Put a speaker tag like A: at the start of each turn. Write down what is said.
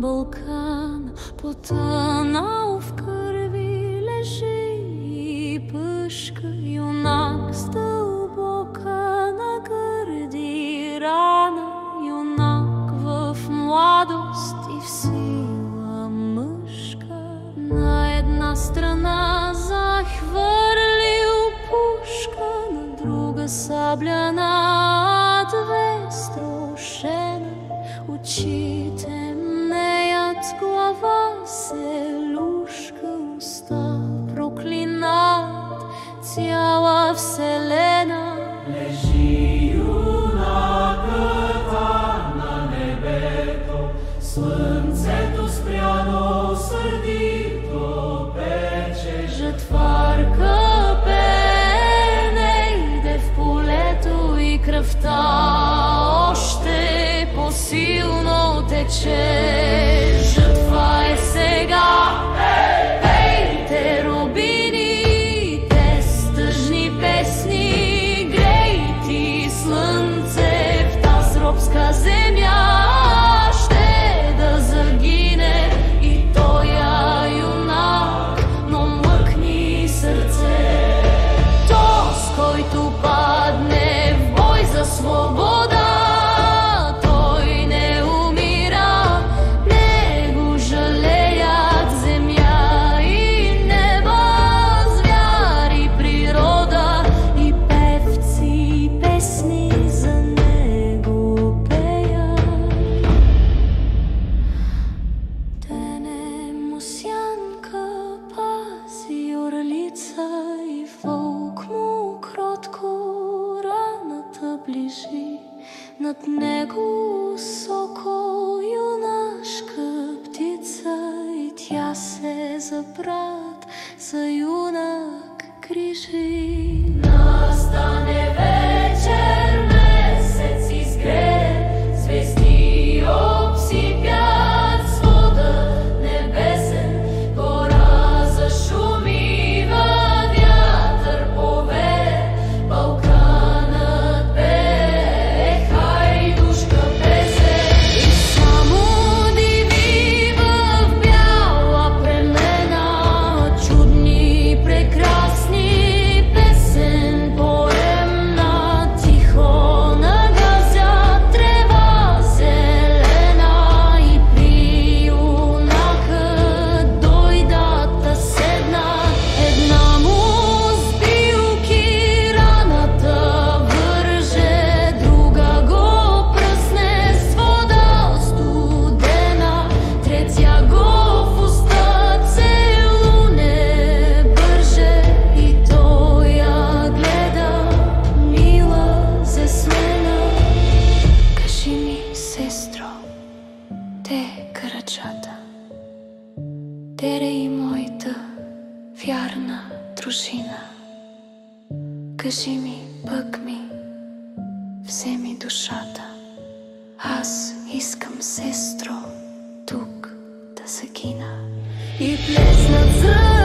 A: Балкан, потънал в кърви, лежи и пъшка, юнак с дълбока на гърди рана, юнак в младост и в сила мъжка. На една страна захвърлил пушка, на друга сабля, на две строшена. Очите мнеят, глава се люшка, уста проклинат цяла вселена.
B: Лежи юнакът на небето, слънцето спряно сърдито пече.
A: Жатварка пене, иде в полето и кръвта още по-силно тече. Жатва е сега, пейте рубини, те с тъжни песни, грей ти слънце в таз робска земя. Ще да загине и тоя юнак, но мъкни сърце. То, с който падне в бой за свобода, над него сокол, юнашка птица, и тя се за брат, за юнак грижи. Настане вечер, месец изгрее, звезди обсипят свода небесен, гора зашуми, вятър повее, Балканът пее, хайдушка песен. И само диви в бяла премена, чудни, прекрасни песен поемна, тихо нагазя трева зелена, и при юнакът дойдата седна. Една му с билки раната върже, друга го пръсне с вода студена, третя го в уста целуне бърже, и той я гледа мила зеснена. Кажи ми, сестро, те караджата, тере и моята вярна дружина. Кажи ми, пък ми, вземи душата. Аз искам, сестро, тук да загина. И плеснат за